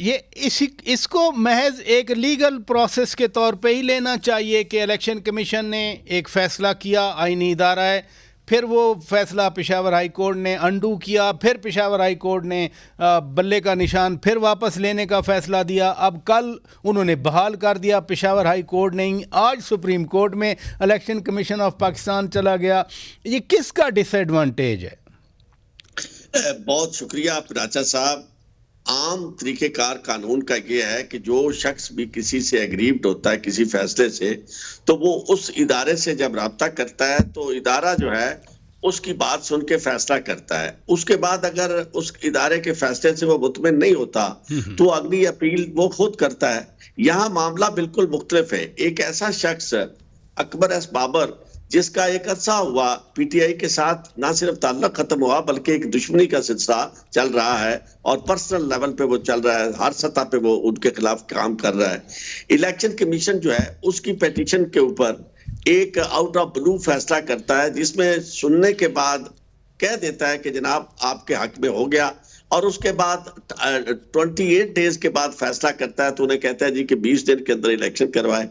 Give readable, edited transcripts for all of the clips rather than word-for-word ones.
یہ اس کو محض ایک لیگل پروسیس کے طور پہ ہی لینا چاہیے کہ الیکشن کمیشن نے ایک فیصلہ کیا، آئینی ادارہ ہے، پھر وہ فیصلہ پشاور ہائی کورٹ نے انڈو کیا، پھر پشاور ہائی کورٹ نے بلے کا نشان پھر واپس لینے کا فیصلہ دیا، اب کل انہوں نے بحال کر دیا پشاور ہائی کورٹ نے، آج سپریم کورٹ میں الیکشن کمیشن آف پاکستان چلا گیا. یہ کس کا ڈس ایڈوانٹیج ہے؟ بہت شکریہ راجہ صاحب. عام طریقہ کار قانون کا یہ ہے کہ جو شخص بھی کسی سے ایگریوڈ ہوتا ہے کسی فیصلے سے، تو وہ اس ادارے سے جب رابطہ کرتا ہے تو ادارہ جو ہے اس کی بات سن کے فیصلہ کرتا ہے. اس کے بعد اگر اس ادارے کے فیصلے سے وہ مطمئن نہیں ہوتا تو اگلی اپیل وہ خود کرتا ہے. یہاں معاملہ بالکل مختلف ہے. ایک ایسا شخص اکبر ایس بابر جس کا ایک عرصہ ہوا پی ٹی آئی کے ساتھ نہ صرف تعلق ختم ہوا بلکہ ایک دشمنی کا سلسلہ چل رہا ہے اور پرسنل لیول پہ وہ چل رہا ہے، ہر سطح پہ وہ ان کے خلاف کام کر رہا ہے. الیکشن کمیشن جو ہے اس کی پیٹیشن کے اوپر ایک آؤٹ آف بلو فیصلہ کرتا ہے جس میں سننے کے بعد کہہ دیتا ہے کہ جناب آپ کے حق میں ہو گیا، اور اس کے بعد 28 ڈیز کے بعد فیصلہ کرتا ہے تو انہیں کہتا ہے جی کہ 20 دن کے اندر الیکشن کروائے.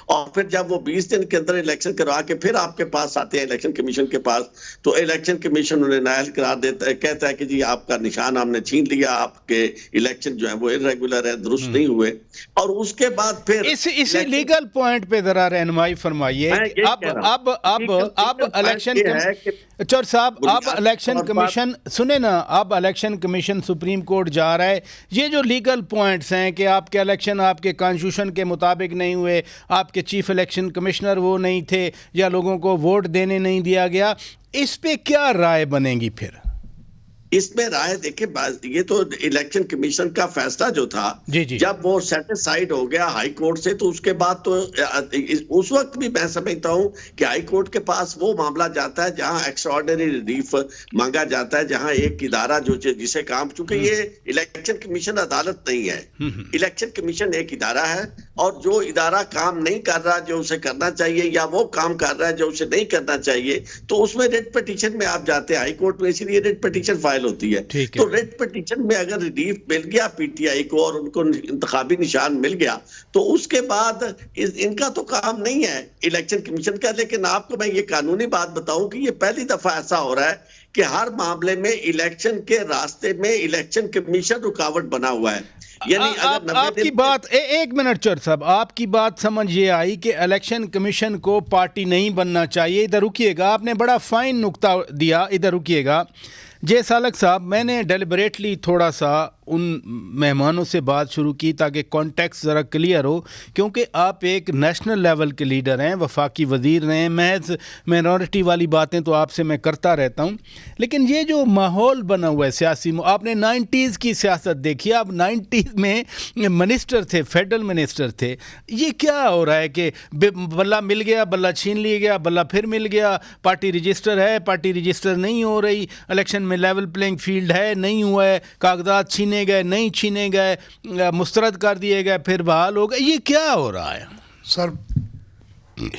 اور پھر جب وہ 20 دن کے اندر الیکشن کروا کے پھر آپ کے پاس آتے ہیں الیکشن کمیشن کے پاس، تو الیکشن کمیشن انہیں نااہل قرار دیتا ہے، کہتا ہے کہ جی آپ کا نشان ہم نے چھین لیا، آپ کے الیکشن جو ہیں وہ irregular ہے، درست نہیں ہوئے. اور اس کے بعد پھر اسی لیگل پوائنٹ پہ ذرا رہنمائی فرمائیے. اب الیکشن چور صاحب، اب الیکشن کمیشن سنیں نا، اب الیکشن کمیشن سپریم کورٹ جا رہا ہے. یہ جو لیگل پوائنٹس ہیں کہ آپ کے الیکشن آپ کے کانسٹیٹیوشن کے مطابق نہیں ہوئے، آپ کے چیف الیکشن کمشنر وہ نہیں تھے، یا لوگوں کو ووٹ دینے نہیں دیا گیا، اس پہ کیا رائے بنے گی پھر؟ اس میں رائے دیکھیں، یہ تو الیکشن کمیشن کا فیصلہ جو تھا جب وہ سیٹسفائیڈ ہو گیا ہائی کورٹ سے، تو اس کے بعد تو اس وقت بھی میں سمجھتا ہوں کہ ہائی کورٹ کے پاس وہ معاملہ جاتا ہے جہاں ایکسٹراڈنری ریلیف مانگا جاتا ہے، جہاں ایک ادارہ جو جسے کام، چونکہ یہ الیکشن کمیشن عدالت نہیں ہے، الیکشن کمیشن ایک ادارہ ہے، اور جو ادارہ کام نہیں کر رہا جو اسے کرنا چاہیے، یا وہ کام کر رہا ہے جو اسے نہیں کرنا چاہیے، تو اس میں ریٹ پٹیشن میں آپ جاتے ہیں ہائی کورٹ میں، اسی لیے ریٹ پٹیشن فائل ہوتی ہے. تو ریٹ پٹیشن میں اگر ریلیف مل گیا پی ٹی آئی کو اور ان کو انتخابی نشان مل گیا، تو اس کے بعد ان کا تو کام نہیں ہے الیکشن کمیشن کا. لیکن آپ کو میں یہ قانونی بات بتاؤں کہ یہ پہلی دفعہ ایسا ہو رہا ہے کہ ہر معاملے میں الیکشن کے راستے میں الیکشن کمیشن رکاوٹ بنا ہوا ہے. یعنی آپ کی بات، ایک منٹ چور صاحب، آپ کی بات سمجھ یہ آئی کہ الیکشن کمیشن کو پارٹی نہیں بننا چاہیے. ادھر رکیے گا، آپ نے بڑا فائن نقطہ دیا، ادھر رکیے گا. جے سالک صاحب، میں نے ڈیلیبریٹلی تھوڑا سا ان مہمانوں سے بات شروع کی تاکہ کانٹیکس ذرا کلیئر ہو، کیونکہ آپ ایک نیشنل لیول کے لیڈر ہیں، وفاقی وزیر رہے ہیں. محض مائنورٹی والی باتیں تو آپ سے میں کرتا رہتا ہوں، لیکن یہ جو ماحول بنا ہوا ہے سیاسی، آپ نے 90s کی سیاست دیکھی، آپ 90s میں منسٹر تھے، فیڈرل منسٹر تھے. یہ کیا ہو رہا ہے کہ بلہ مل گیا، بلہ چھین لیا گیا، بلہ پھر مل گیا، پارٹی رجسٹر ہے، پارٹی رجسٹر نہیں ہو رہی، الیکشن میں لیول پلینگ فیلڈ ہے نہیں ہوا ہے، کاغذات چھینے گئے نہیں چھینے گئے، مسترد کر دیے گئے، پھر بحال ہو گئے. یہ کیا ہو رہا ہے؟ سر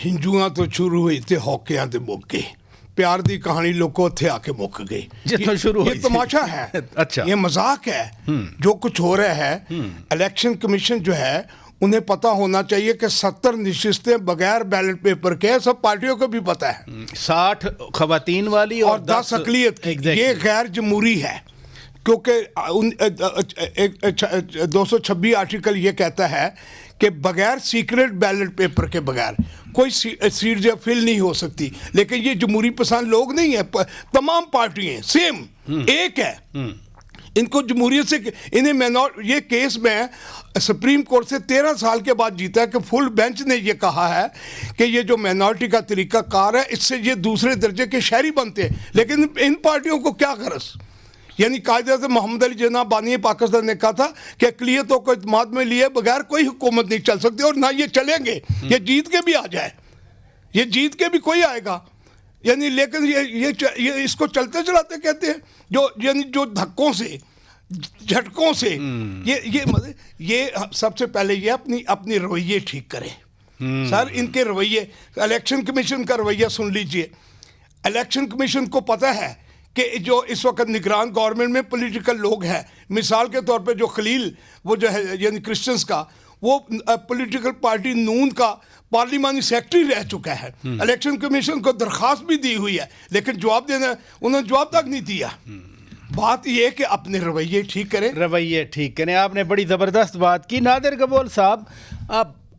ہنجویاں تو شروع ہوئی تھے، ہوکیاں تے مک گئے، پیار دی کہانی لوگوں تھے آ کے مک گئی. یہ تماشا ہے، اچھا یہ مذاق ہے جو کچھ ہو رہا ہے. الیکشن کمیشن جو ہے انہیں پتا ہونا چاہیے کہ 70 نشستیں بغیر بیلٹ پیپر کے، سب پارٹیوں کو بھی پتا ہے، 60 خواتین والی اور 10 اقلیت کی. یہ غیر جمہوری ہے، کیونکہ 226 آرٹیکل یہ کہتا ہے کہ بغیر سیکرٹ بیلٹ پیپر کے بغیر کوئی سیٹ جو فل نہیں ہو سکتی. لیکن یہ جمہوری پسند لوگ نہیں ہیں، تمام پارٹیاں سیم ایک ہے. ان کو جمہوریت سے انہیں یہ کیس میں سپریم کورٹ سے 13 سال کے بعد جیتا ہے کہ فل بینچ نے یہ کہا ہے کہ یہ جو مائنورٹی کا طریقہ کار ہے اس سے یہ دوسرے درجے کے شہری بنتے ہیں. لیکن ان پارٹیوں کو کیا غرض؟ یعنی قائد اعظم محمد علی جناح بانی پاکستان نے کہا تھا کہ اقلیتوں کو اعتماد میں لیے بغیر کوئی حکومت نہیں چل سکتی، اور نہ یہ چلیں گے. یہ جیت کے بھی آ جائے، یہ جیت کے بھی کوئی آئے گا. یعنی لیکن یہ اس کو چلتے چلاتے کہتے ہیں، یعنی جو دھکوں سے جھٹکوں سے یہ سب سے پہلے یہ اپنی رویے ٹھیک کریں. سر ان کے رویے، الیکشن کمیشن کا رویہ سن لیجئے. الیکشن کمیشن کو پتہ ہے کہ جو اس وقت نگران گورنمنٹ میں پولیٹیکل لوگ ہیں, مثال کے طور پہ جو خلیل وہ جو ہے یعنی کرسچنز کا, وہ پولیٹیکل پارٹی نون کا پارلیمانی سیکرٹری رہ چکا ہے, الیکشن کمیشن کو درخواست بھی دی ہوئی ہے, لیکن جواب دینا انہوں نے جواب تک نہیں دیا. بات یہ ہے کہ اپنے رویے ٹھیک کریں. آپ نے بڑی زبردست بات کی. نادر گبول صاحب,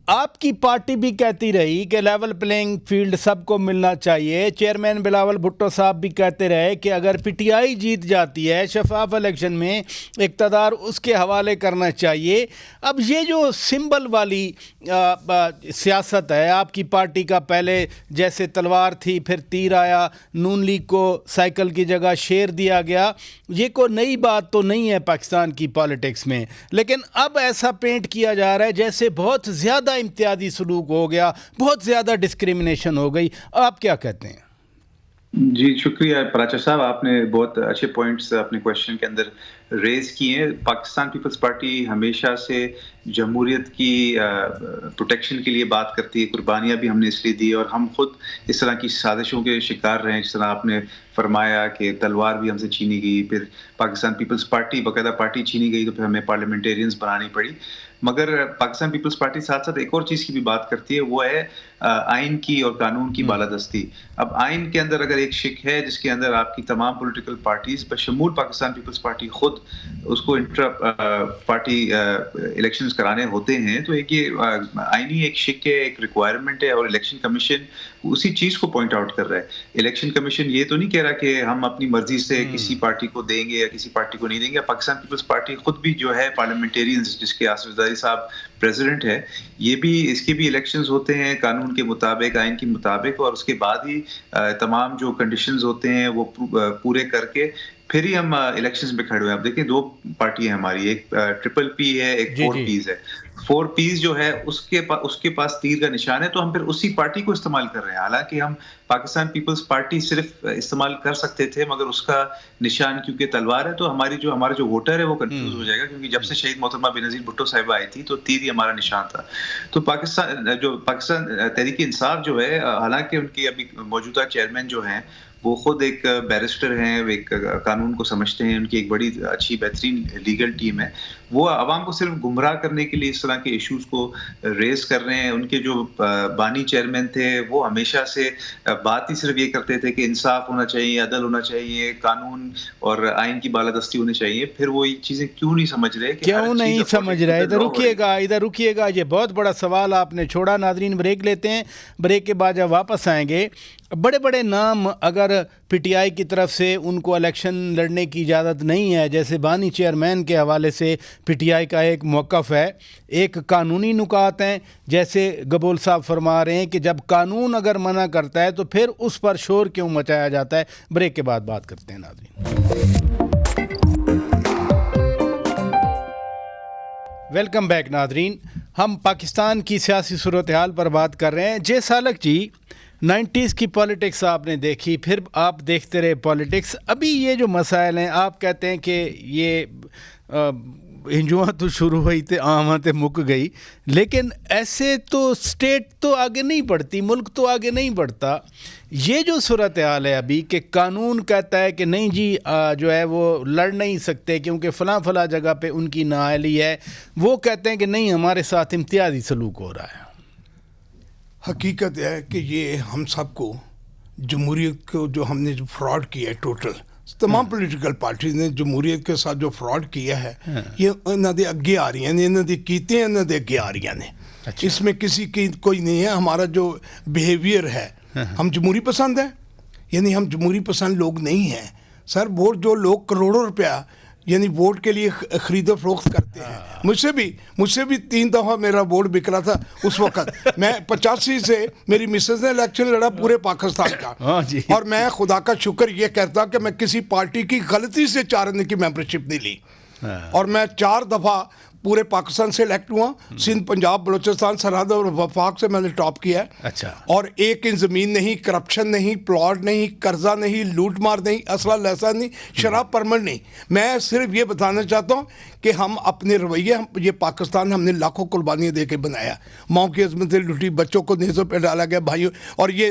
آپ کی پارٹی بھی کہتی رہی کہ لیول پلینگ فیلڈ سب کو ملنا چاہیے. چیئرمین بلاول بھٹو صاحب بھی کہتے رہے کہ اگر پی ٹی آئی جیت جاتی ہے شفاف الیکشن میں اقتدار اس کے حوالے کرنا چاہیے. اب یہ جو سمبل والی سیاست ہے آپ کی پارٹی کا, پہلے جیسے تلوار تھی پھر تیر آیا, نون لیگ کو سائیکل کی جگہ شیر دیا گیا, یہ کوئی نئی بات تو نہیں ہے پاکستان کی پالیٹکس میں, لیکن اب ایسا پینٹ کیا جا رہا ہے جیسے بہت زیادہ امتیازی سلوک ہو گیا, بہت زیادہ ڈسکریمنیشن ہو گئی. آپ کیا کہتے ہیں؟ جی شکریہ پراچا صاحب, آپ نے بہت اچھے پوائنٹس اپنے کویشچن کے اندر ریز کیے ہیں. پاکستان پیپلز پارٹی ہمیشہ سے جمہوریت کی پروٹیکشن کے لیے بات کرتی ہے, قربانیاں بھی ہم نے اس لیے دی, اور ہم خود اس طرح کی سازشوں کے شکار رہے ہیں. جس طرح آپ نے فرمایا کہ تلوار بھی ہم سے چھینی گئی, پھر پاکستان پیپلز پارٹی باقاعدہ پارٹی چھینی گئی, تو پھر ہمیں پارلیمنٹیرینز بنانی پڑی. مگر پاکستان پیپلز پارٹی ساتھ ساتھ ایک اور چیز کی بھی بات کرتی ہے, وہ ہے آئین کی اور قانون کی بالادستی. اب آئین کے اندر اگر ایک شک ہے جس کے اندر آپ کی تمام پولیٹیکل پارٹیز بشمول پاکستان پیپلز پارٹی خود اس کو انٹرا پارٹی الیکشنز کرانے ہوتے ہیں, تو ایک یہ آئینی ایک شک ہے, ایک ریکوائرمنٹ ہے, اور الیکشن کمیشن اسی چیز کو پوائنٹ آؤٹ کر رہا ہے. الیکشن کمیشن یہ تو نہیں کہہ رہا کہ ہم اپنی مرضی سے کسی پارٹی کو دیں گے یا کسی پارٹی کو نہیں دیں گے. پاکستان پیپلز پارٹی خود بھی جو ہے پارلیمنٹیرینز, جس کے آصف زرداری صاحب پریزیڈنٹ ہے, یہ بھی اس کے بھی الیکشنز ہوتے ہیں قانون کے مطابق, آئین کے مطابق, اور اس کے بعد ہی تمام جو کنڈیشنز ہوتے ہیں وہ پورے کر کے پھر ہی ہم الیکشنز میں کھڑے ہوئے ہیں. اب دیکھیں دو پارٹی ہیں ہماری, ایک ٹرپل پی ہے, ایک 4 پیز ہے. 4 پیز جو ہے اس کے پاس تیر کا نشان ہے, تو ہم پھر اسی پارٹی کو استعمال کر رہے ہیں. حالانکہ ہم پاکستان پیپلز پارٹی صرف استعمال کر سکتے تھے, مگر اس کا نشان کیونکہ تلوار ہے, تو ہمارا جو ووٹر ہے وہ کنفیوز ہو جائے گا, کیونکہ جب سے شہید محترمہ بینظیر بھٹو صاحبہ آئی تھی تو تیر ہی ہمارا نشان تھا. تو پاکستان تحریک انصاف جو ہے, حالانکہ ان کی ابھی موجودہ چیئرمین جو ہیں وہ خود ایک بیرسٹر ہیں, ایک قانون کو سمجھتے ہیں, ان کی ایک بڑی اچھی بہترین لیگل ٹیم ہے, وہ عوام کو صرف گمراہ کرنے کے لیے اس طرح کے ایشوز کو ریز کر رہے ہیں. ان کے جو بانی چیئرمین تھے وہ ہمیشہ سے بات ہی صرف یہ کرتے تھے کہ انصاف ہونا چاہیے, عدل ہونا چاہیے, قانون اور آئین کی بالادستی ہونی چاہیے. پھر وہ یہ چیزیں کیوں نہیں سمجھ رہے, کیوں نہیں سمجھ رہے؟ ادھر رکیے گا, یہ بہت بڑا سوال آپ نے چھوڑا. ناظرین بریک لیتے ہیں, بریک کے بعد جب واپس آئیں گے, بڑے بڑے نام اگر پی ٹی آئی کی طرف سے ان کو الیکشن لڑنے کی اجازت نہیں ہے, جیسے بانی چیئرمین کے حوالے سے پی ٹی آئی کا ایک موقف ہے, ایک قانونی نکات ہیں, جیسے گبول صاحب فرما رہے ہیں کہ جب قانون اگر منع کرتا ہے تو پھر اس پر شور کیوں مچایا جاتا ہے. بریک کے بعد بات کرتے ہیں ناظرین. ویلکم بیک ناظرین, ہم پاکستان کی سیاسی صورتحال پر بات کر رہے ہیں. جے سالک جی, 90s کی پالیٹکس آپ نے دیکھی, پھر آپ دیکھتے رہے پالیٹکس. ابھی یہ جو مسائل ہیں, آپ کہتے ہیں کہ یہ ہنجواں تو شروع ہوئی تھے, آماں تے مک گئی, لیکن ایسے تو اسٹیٹ تو آگے نہیں بڑھتی, ملک تو آگے نہیں بڑھتا. یہ جو صورتحال ہے ابھی کہ قانون کہتا ہے کہ نہیں جی جو ہے وہ لڑ نہیں سکتے کیونکہ فلاں جگہ پہ ان کی نااہلی ہے, وہ کہتے ہیں کہ نہیں ہمارے ساتھ امتیازی سلوک ہو رہا ہے. حقیقت ہے کہ یہ ہم سب کو جمہوریت کو جو ہم نے جو فراڈ کیا ہے, ٹوٹل تمام پولیٹیکل پارٹیز نے جمہوریت کے ساتھ جو فراڈ کیا ہے, یہ انہوں نے اگے آ رہی ہیں, انہوں نے کیتے ہیں, انہوں نے اگے آ رہی ہیں. اس میں کسی کی کوئی نہیں ہے. ہمارا جو بیہیویئر ہے, ہم جمہوری پسند ہیں, یعنی ہم جمہوری پسند لوگ نہیں ہیں سر. ووٹ جو لوگ کروڑوں روپیہ یعنی ووٹ کے لیے خرید و فروخت کرتے ہیں, مجھ سے بھی 3 دفعہ میرا ووٹ بک رہا تھا اس وقت. میں 85 سے میری مسز نے الیکشن لڑا پورے پاکستان کا, اور میں خدا کا شکر یہ کہتا کہ میں کسی پارٹی کی غلطی سے 4 آنے کی ممبرشپ نہیں لی, اور میں 4 دفعہ پورے پاکستان سے الیکٹ ہوا. سندھ, پنجاب, بلوچستان, سرحد اور وفاق سے میں نے ٹاپ کیا ہے. اچھا. اور ایک ان زمین نہیں, کرپشن نہیں, پلاٹ نہیں, قرضہ نہیں, لوٹ مار نہیں, اسلحہ لیسا نہیں, شراب پرمٹ نہیں. میں صرف یہ بتانا چاہتا ہوں کہ ہم اپنے رویے, یہ پاکستان ہم نے لاکھوں قربانیاں دے کے بنایا. ماؤں کی عظمتیں لوٹی, بچوں کو نیزوں پہ ڈالا گیا, بھائیوں, اور یہ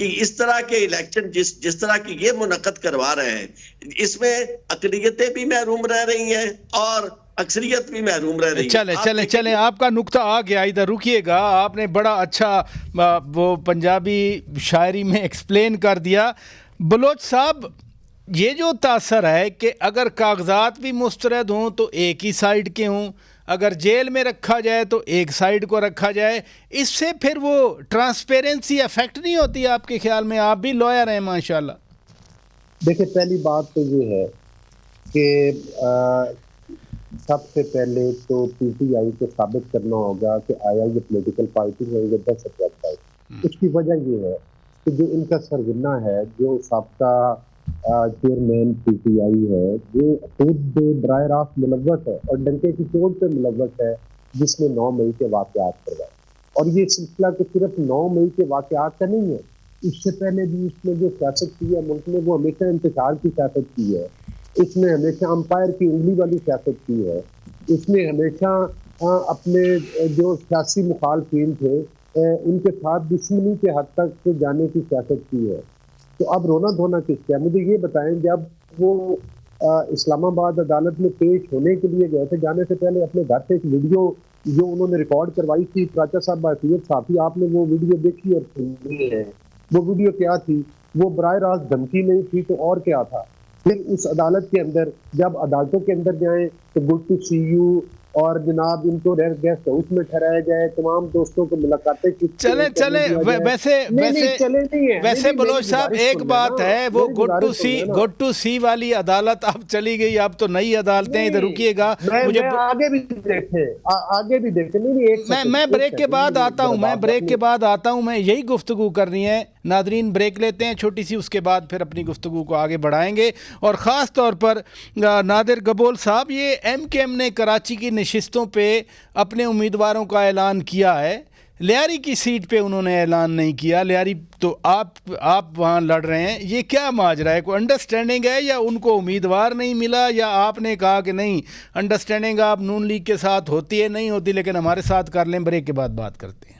کہ اس طرح کے الیکشن جس طرح کی یہ منعقد کروا رہے ہیں اس میں اقلیتیں بھی محروم رہ رہی ہیں اور اکثریت بھی محروم رہ رہی ہے. چلیں آپ کا نقطہ آ گیا, ادھر رکیے گا. آپ نے بڑا اچھا وہ پنجابی شاعری میں ایکسپلین کر دیا. بلوچ صاحب, یہ جو تاثر ہے کہ اگر کاغذات بھی مسترد ہوں تو ایک ہی سائیڈ کے ہوں, اگر جیل میں رکھا جائے تو ایک سائیڈ کو رکھا جائے, اس سے پھر وہ ٹرانسپیرنسی افیکٹ نہیں ہوتی آپ کے خیال میں؟ آپ بھی لوئر ہیں ماشاءاللہ. دیکھیں, پہلی بات تو یہ ہے کہ سب سے پہلے تو پی ٹی آئی کو ثابت کرنا ہوگا کہ آیا یہ پولیٹیکل پارٹی ہے یا دہشت گرد پارٹی. اس کی وجہ یہ ہے کہ جو ان کا سرغنہ ہے, جو سابقہ چیئرمین پی ٹی آئی ہے, وہ خود براہ راست ملوث ہے اور ڈنکے کی چوٹ پہ ملوث ہے, جس نے 9 مئی کے واقعات کروائے. اور یہ سلسلہ تو صرف 9 مئی کے واقعات کا نہیں ہے, اس سے پہلے بھی اس نے جو سیاست کی ہے ملک میں وہ ہمیشہ انتشار کی سیاست کی ہے, اس نے ہمیشہ امپائر کی انگلی والی سیاست کی ہے, اس نے ہمیشہ اپنے جو سیاسی مخالفین تھے ان کے ساتھ دشمنی کے حد تک جانے کی سیاست کی ہے. تو اب رونا دھونا کس کا؟ مجھے یہ بتائیں, جب وہ اسلام آباد عدالت میں پیش ہونے کے لیے گئے تھے, جانے سے پہلے اپنے گھر سے ایک ویڈیو جو انہوں نے ریکارڈ کروائی تھی, پراچا صاحب باحیثیت صحافی آپ نے وہ ویڈیو دیکھی اور سنی ہے. وہ ویڈیو کیا تھی؟ وہ براہ راست دھمکی نہیں تھی تو اور کیا تھا؟ پھر اس عدالت کے اندر جب عدالتوں کے اندر جائیں تو گڈ ٹو سی یو اور جناب ان کو گیسٹ ہاؤس میں ٹھہرایا جائے, تمام دوستوں کو ملاقاتیں کی. چلیں ویسے بلوچ صاحب ایک بات ہے, وہ گڈ ٹو سی والی عدالت اب چلی گئی, اب تو نئی عدالتیں. ادھر رکیے گا, مجھے آگے بھی دیکھیں. میں بریک کے بعد آتا ہوں, میں یہی گفتگو کرنی ہے. ناظرین بریک لیتے ہیں چھوٹی سی, اس کے بعد پھر اپنی گفتگو کو آگے بڑھائیں گے. اور خاص طور پر نادر گبول صاحب, یہ ایم کے ایم نے کراچی کی نشستوں پہ اپنے امیدواروں کا اعلان کیا ہے, لیاری کی سیٹ پہ انہوں نے اعلان نہیں کیا. لیاری تو آپ وہاں لڑ رہے ہیں, یہ کیا ماجرا ہے؟ کوئی انڈرسٹینڈنگ ہے یا ان کو امیدوار نہیں ملا, یا آپ نے کہا کہ نہیں انڈرسٹینڈنگ آپ نون لیگ کے ساتھ ہوتی ہے نہیں ہوتی لیکن ہمارے ساتھ کر لیں؟ بریک کے بعد بات کرتے ہیں.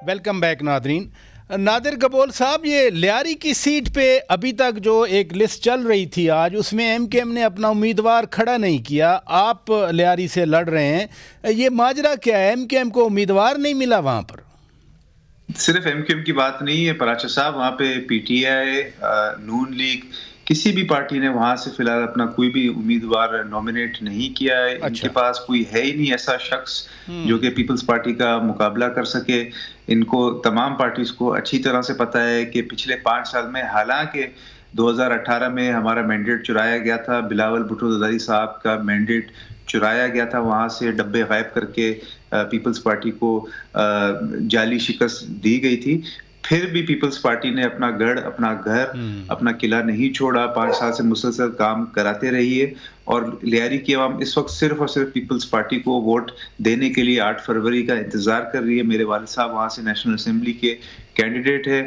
ویلکم بیک ناظرین. نادر گبول صاحب, یہ لیاری کی سیٹ پہ ابھی تک جو ایک لسٹ چل رہی تھی آج, اس میں ایم کے ایم نے اپنا امیدوار کھڑا نہیں کیا, آپ لیاری سے لڑ رہے ہیں, یہ ماجرا کیا ہے؟ ایم کے ایم کو امیدوار نہیں ملا وہاں پر؟ صرف ایم کے ایم کی بات نہیں ہے پراچا صاحب, وہاں پہ P T I, known league, کسی بھی پارٹی نے وہاں سے فی الحال اپنا کوئی بھی امیدوار نامینیٹ نہیں کیا ہے. ان کے پاس کوئی ہے ہی نہیں ایسا شخص جو کہ پیپلز پارٹی کا مقابلہ کر سکے. ان کو تمام پارٹیز کو اچھی طرح سے پتہ ہے کہ پچھلے 5 سال میں, حالانکہ 2018 میں ہمارا مینڈیٹ چرایا گیا تھا, بلاول بھٹو زرداری صاحب کا مینڈیٹ چرایا گیا تھا, وہاں سے ڈبے غائب کر کے پیپلز پارٹی کو جعلی شکست دی گئی تھی, پھر بھی پیپلز پارٹی نے اپنا گڑھ, اپنا گھر, اپنا قلعہ نہیں چھوڑا. 5 سال سے مسلسل کام کراتے رہی ہے. اور لیاری کی عوام اس وقت صرف اور صرف پیپلز پارٹی کو ووٹ دینے کے لیے 8 فروری کا انتظار کر رہی ہے. میرے والد صاحب وہاں سے نیشنل اسمبلی کے کینڈیڈیٹ ہے,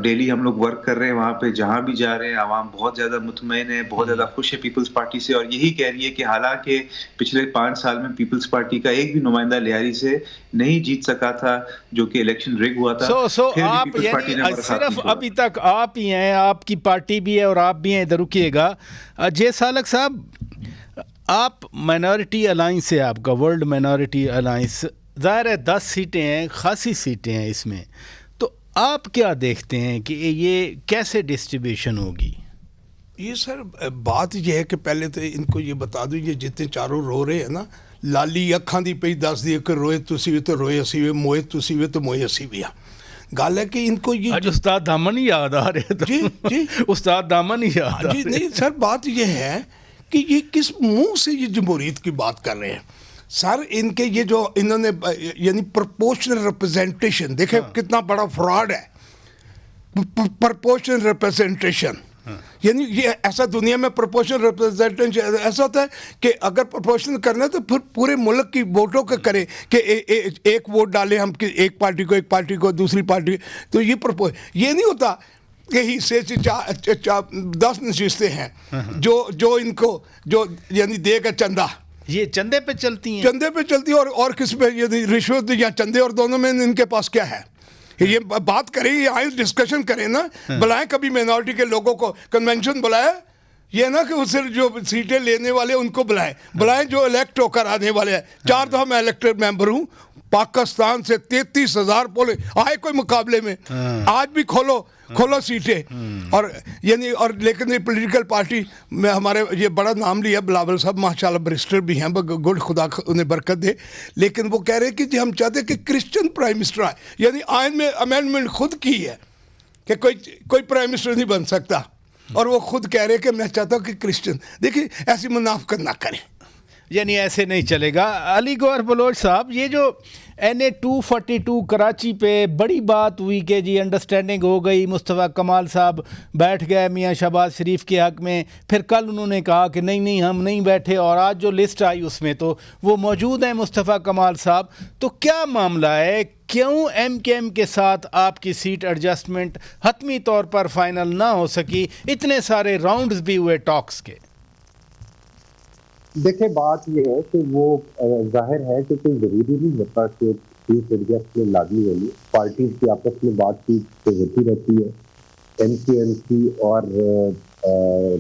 ڈیلی ہم لوگ ورک کر رہے ہیں وہاں پہ, جہاں بھی جا رہے ہیں عوام بہت زیادہ مطمئن ہے, بہت زیادہ خوش ہے پیپلز پارٹی سے, اور یہی کہہ رہی ہے کہ حالانکہ پچھلے 5 سال میں پیپلز پارٹی کا ایک بھی نمائندہ لیاری سے نہیں جیت سکا تھا, جو کہ الیکشن ریگ ہوا تھا. آپ یعنی صرف ابھی تک آپ ہی ہیں, آپ کی پارٹی بھی ہے اور آپ بھی ہیں. ادھر رکیے گا, جے سالک صاحب, آپ مائنورٹی الائنس سے, آپ کا ورلڈ مائنورٹی الائنس, ظاہر ہے 10 سیٹیں ہیں, خاصی سیٹیں ہیں اس میں, تو آپ کیا دیکھتے ہیں کہ یہ کیسے ڈسٹریبیوشن ہوگی؟ یہ سر بات یہ ہے کہ پہلے تو ان کو یہ بتا دوں, یہ جتنے چاروں رو رہے ہیں نا, لالی اکھاں دی پئی دس دی کہ روئے تسی بھی تو روئے اسی بھی, موئے تسی بھی تو موئے اسی بھی. گل ہے کہ ان کو یہ آج استاد دامن ہی یاد آ رہے تھے. جی استاد دامن ہی یاد آ رہے. نہیں سر, بات یہ ہے کہ یہ کس منہ سے یہ جمہوریت کی بات کر رہے ہیں سر. ان کے یہ جو انہوں نے یعنی پرپورشنل ریپرزنٹیشن, دیکھیں کتنا بڑا فراڈ ہے پرپورشنل ریپرزنٹیشن. یعنی یہ ایسا دنیا میں پرپورشنل ریپرزنٹیشن ایسا ہوتا ہے کہ اگر پرپورشنل کرنا ہے تو پھر پورے ملک کی ووٹوں کا کریں کہ ایک ووٹ ڈالیں ہم ایک پارٹی کو دوسری پارٹی. تو یہ یہ نہیں ہوتا کہ حصے سے 10 نشستیں ہیں جو ان کو جو یعنی دے گا چندہ, یہ چندے پہ چلتی ہیں, چندے پہ چلتی ہے. اور کس پہ؟ یہ رشوت یا چندے, اور دونوں میں ان کے پاس کیا ہے؟ یہ بات کریں, یہ آئیں ڈسکشن کریں نا, بلائیں کبھی مائنورٹی کے لوگوں کو کنونشن بلائیں, یہ نا کہ اس سے جو سیٹیں لینے والے ان کو بلائیں جو الیکٹ ہو کر آنے والے ہیں. 4 دفعہ میں الیکٹڈ ممبر ہوں, پاکستان سے 33,000 پولنگ آئے کوئی مقابلے میں, آج بھی کھولو سیٹیں. اور یعنی اور لیکن یہ پولیٹیکل پارٹی میں ہمارے یہ بڑا نام لیا بلاول صاحب, ماشاءاللہ بریسٹر بھی ہیں, گڈ, خدا انہیں برکت دے, لیکن وہ کہہ رہے کہ جی ہم چاہتے کہ کرسچن پرائم منسٹر آئے. یعنی آئین میں امینڈمنٹ خود کی ہے کہ کوئی پرائم منسٹر نہیں بن سکتا, اور وہ خود کہہ رہے کہ میں چاہتا ہوں کہ کرسچن. دیکھیں ایسی منافقت نہ کریں, یعنی ایسے نہیں چلے گا. علی گوہر بلوچ صاحب, یہ جو NA 242 کراچی پہ بڑی بات ہوئی کہ جی انڈرسٹینڈنگ ہو گئی, مصطفیٰ کمال صاحب بیٹھ گئے میاں شہباز شریف کے حق میں, پھر کل انہوں نے کہا کہ نہیں ہم نہیں بیٹھے, اور آج جو لسٹ آئی اس میں تو وہ موجود ہیں مصطفیٰ کمال صاحب. تو کیا معاملہ ہے, کیوں MKM کے ساتھ آپ کی سیٹ ایڈجسٹمنٹ حتمی طور پر فائنل نہ ہو سکی؟ اتنے سارے راؤنڈز بھی ہوئے ٹاکس کے. دیکھیں بات یہ ہے کہ وہ ظاہر ہے کہ کوئی ضروری نہیں ہوتا کہ سیٹ ایڈجسٹمنٹ لازمی ہونی. پارٹیز کی آپس میں بات چیت ہوتی رہتی ہے. MKM اور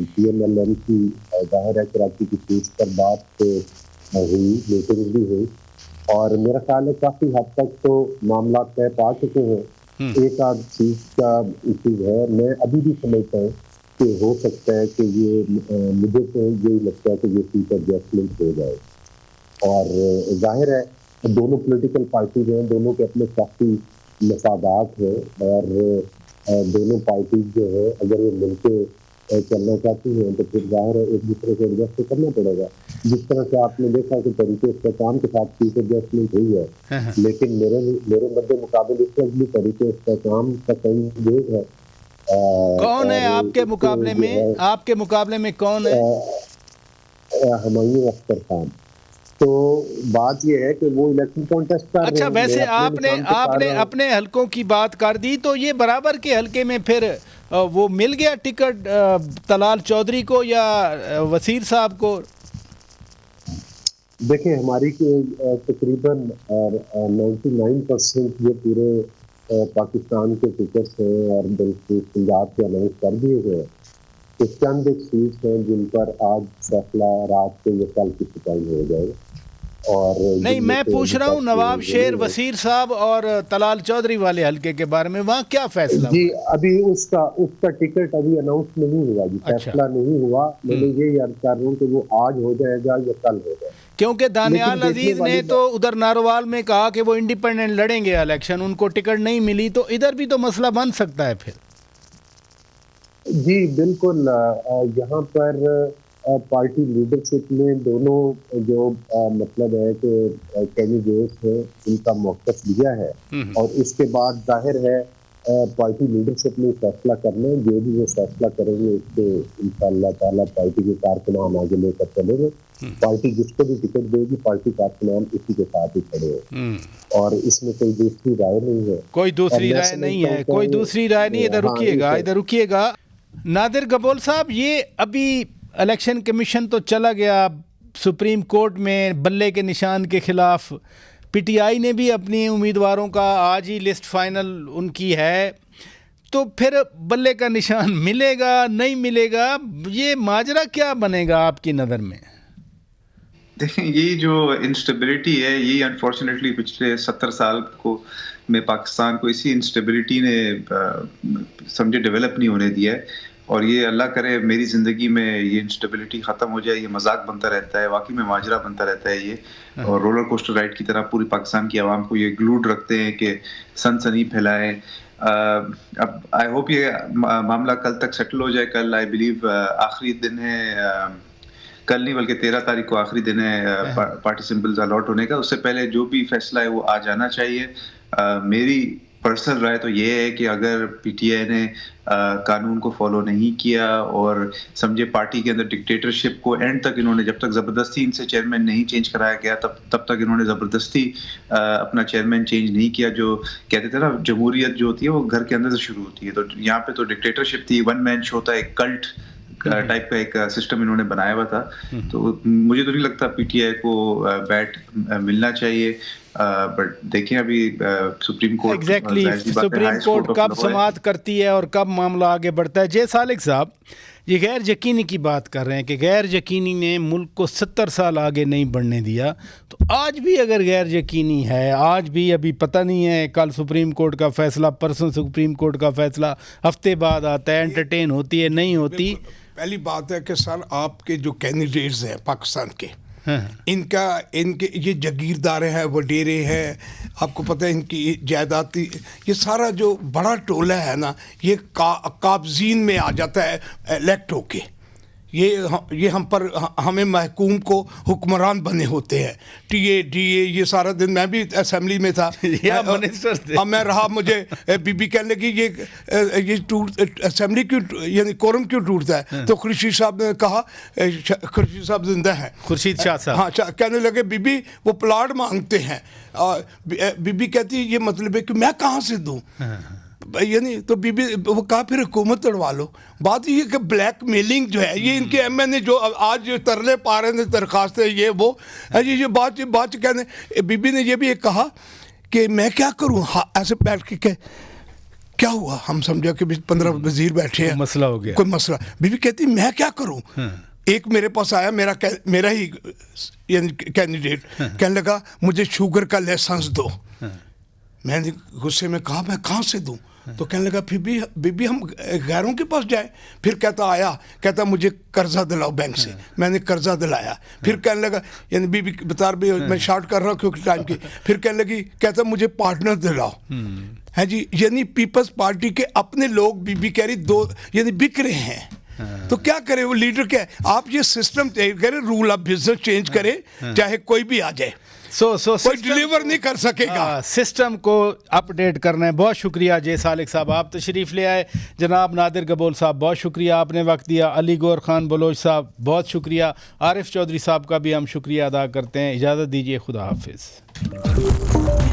PMLN کی ظاہر ہے کراچی کی سیٹ پر بات ہوئی, میٹنگ بھی ہوئی, اور میرا خیال ہے کافی حد تک تو معاملات طے پا چکے ہیں. ایک آدھ چیز کا ایشو ہے, میں ابھی بھی سمجھتا ہوں کہ ہو سکتا ہے کہ یہ مجھے تو یہی لگتا ہے کہ یہ سیٹ ایڈجسٹمنٹ ہو جائے. اور ظاہر ہے دونوں پولیٹیکل پارٹیز ہیں, دونوں کے اپنے کافی مفادات ہیں, اور دونوں پارٹیز جو ہے اگر وہ مل کے چلنا چاہتی ہیں تو پھر ظاہر ہے ایک دوسرے کو ایڈجسٹ کرنا پڑے گا. جس طرح سے آپ نے دیکھا کہ طریقے استحکام کے ساتھ سیٹ ایڈجسٹمنٹ ہوئی ہے, لیکن میرے مد مقابل اس وقت بھی طریقے استحکام کا کئی ویگ ہے. کون ہے آپ کے مقابلے میں کون ہے؟ ہمایوں اختر خان. تو بات یہ ہے کہ وہ الیکشن کانٹیسٹ کر رہے ہیں. اچھا, ویسے آپ نے اپنے حلقوں کی بات کر دی, تو یہ برابر کے حلقے میں پھر وہ مل گیا ٹکٹ طلال چودھری کو یا وزیر صاحب کو؟ دیکھیں ہماری تقریباً 99% یہ پورے پاکستان کے ٹکٹس ہیں, اور بالکل پنجاب کے اناؤنس کر دیے گئے. چند ایک سیٹس ہیں جن پر آج فیصلہ رات کو یا کل کی سپاہی ہو جائے. اور نہیں, میں پوچھ رہا ہوں نواب شیر وزیر صاحب اور طلال چودھری والے حلقے کے بارے میں, وہاں کیا فیصلہ؟ جی ابھی اس کا ٹکٹ ابھی اناؤنس نہیں ہوا جی, فیصلہ نہیں ہوا. میں نے یہ یاد کر رہا ہوں کہ وہ آج ہو جائے گا یا کل ہو جائے گا, کیونکہ دانیال عزیز نے تو ادھر ناروال میں کہا کہ وہ انڈیپینڈنٹ لڑیں گے الیکشن, ان کو ٹکٹ نہیں ملی, تو ادھر بھی تو مسئلہ بن سکتا ہے پھر. جی بالکل, یہاں پر پارٹی لیڈرشپ نے دونوں جو مطلب ہے کہ کینڈیڈیٹس ہیں ان کا موقف لیا ہے, اور اس کے بعد ظاہر ہے پارٹی لیڈرشپ نے فیصلہ کرنا ہے. جو بھی وہ فیصلہ کریں گے اس سے انشاءاللہ تعالیٰ پارٹی کے کارکنان آگے لے کر چلیں گے. پارٹی جس کو بھی ٹکٹ دے گی پارٹی کارکنان اسی کے ساتھ ہی کھڑے ہیں, اور اس میں کوئی دوسری رائے نہیں ہے. کوئی دوسری رائے نہیں. ادھر رکیے گا. نادر گبول صاحب, یہ ابھی الیکشن کمیشن تو چلا گیا سپریم کورٹ میں بلے کے نشان کے خلاف. PTI نے بھی اپنی امیدواروں کا آج ہی لسٹ فائنل ان کی ہے, تو پھر بلے کا نشان ملے گا نہیں ملے گا, یہ ماجرا کیا بنے گا آپ کی نظر میں؟ دیکھیں, یہ جو انسٹیبلٹی ہے یہ انفارچونیٹلی پچھلے 70 سال میں پاکستان کو اسی انسٹیبلٹی نے سمجھے ڈیولپ نہیں ہونے دیا ہے, اور یہ اللہ کرے میری زندگی میں یہ انسٹیبلٹی ختم ہو جائے. یہ مذاق بنتا رہتا ہے, واقعی میں ماجرا بنتا رہتا ہے یہ, اور رولر کوسٹر رائڈ کی طرح پوری پاکستان کی عوام کو یہ گلوڈ رکھتے ہیں کہ سنسنی پھیلائیں. اب آئی ہوپ یہ معاملہ کل تک سیٹل ہو جائے. کل آئی بلیو آخری دن ہے, کل نہیں بلکہ 13 تاریخ کو آخری دن ہے پارٹی سمبلز الاٹ ہونے کا. اس سے پہلے جو بھی فیصلہ ہے وہ آ جانا چاہیے. میری پرسنل رائے تو یہ ہے کہ اگر PTI نے قانون کو فالو نہیں کیا اور سمجھے پارٹی کے اندر ڈکٹیٹرشپ کو اینڈ تک انہوں نے, جب تک زبردستی ان سے چیئرمین نہیں چینج کرایا گیا تب تک انہوں نے زبردستی اپنا چیئرمین چینج نہیں کیا. جو کہتے تھے نا جمہوریت جو ہوتی ہے وہ گھر کے اندر سے شروع ہوتی ہے, تو یہاں پہ تو ڈکٹیٹرشپ تھی, ون مین شو تھا, ایک کلٹ ٹائپ کا ایک سسٹم انہوں نے بنایا ہوا تھا. تو مجھے تو نہیں لگتا پی ٹی آئی کو بیٹ ملنا چاہیے, بٹ دیکھیں ابھی supreme court exactly supreme court کب سماعت کرتی ہے اور کب معاملہ آگے بڑھتا ہے. جے سالک صاحب, یہ غیر یقینی کی بات کر رہے ہیں کہ غیر یقینی نے ملک کو 70 سال آگے نہیں بڑھنے دیا, تو آج بھی اگر غیر یقینی ہے, آج بھی ابھی پتہ نہیں ہے کل سپریم کورٹ کا فیصلہ, پرسوں سپریم کورٹ کا فیصلہ, ہفتے بعد آتا ہے, انٹرٹین ہوتی ہے نہیں ہوتی. پہلی بات ہے کہ سر آپ کے جو کینڈیڈیٹس ہیں پاکستان کے, ان کے یہ جاگیردار ہیں, وڈیرے ہیں, آپ کو پتہ ہے ان کی جائیداد, یہ سارا جو بڑا ٹولہ ہے نا, یہ قابضین میں آ جاتا ہے الیکٹ ہو کے. یہ ہم پر, ہمیں محکوم کو حکمران بنے ہوتے ہیں, ٹی اے ڈی اے, یہ سارا دن میں بھی اسمبلی میں تھا, میں رہا, مجھے بی بی کہنے لگی یہ اسمبلی کیوں, یعنی کورم کیوں ٹوٹتا ہے, تو خورشید صاحب نے کہا, خورشید صاحب زندہ ہیں, خورشید شاہ صاحب, ہاں, کہنے لگے بی بی وہ پلاٹ مانگتے ہیں, بی بی کہتی یہ مطلب ہے کہ میں کہاں سے دوں, یعنی تو بی بی وہ کہا پھر حکومت توڑوا لو. بات یہ کہ بلیک میلنگ جو ہے, یہ ان کے ایم این اے جو آج ترلے پا رہے ہیں درخواستیں, یہ وہ یہ بات کہنے, بی بی نے یہ بھی ایک کہا کہ میں کیا کروں, ایسے بیٹھ کے کہ کیا ہوا, ہم سمجھا کہ 15 وزیر بیٹھے ہیں, مسئلہ ہو گیا, کوئی مسئلہ. بی بی کہتی میں کیا کروں, ایک میرے پاس آیا, میرا ہی یعنی کینڈیڈیٹ, کہنے لگا مجھے شوگر کا لائسنس دو. میں نے غصے میں کہا میں کہاں سے دوں, تو کہنے لگا پھر بھی بی بی ہم غیروں کے پاس جائیں. پھر کہتا مجھے قرضہ دلاؤ بینک سے, میں نے قرضہ دلایا. پھر کہنے لگا, یعنی بی بی بتا رہی, میں شارٹ کر رہا ہوں کیونکہ ٹائم کی, پھر کہنے لگی, کہتا مجھے پارٹنر دلاؤ. ہے جی, یعنی پیپلز پارٹی کے اپنے لوگ بی بی کہہ رہی دو, یعنی بک رہے ہیں. تو کیا کرے وہ لیڈر, کیا آپ یہ سسٹم چینج کریں, رول آف بزنس چینج کریں, چاہے کوئی بھی آ جائے, کوئی ڈیلیور نہیں کر سکے گا. سسٹم کو اپ ڈیٹ کرنا ہے. بہت شکریہ جے سالک صاحب, آپ تشریف لے آئے. جناب نادر گبول صاحب بہت شکریہ, آپ نے وقت دیا. علی گور خان بلوچ صاحب بہت شکریہ. عارف چودھری صاحب کا بھی ہم شکریہ ادا کرتے ہیں. اجازت دیجیے, خدا حافظ.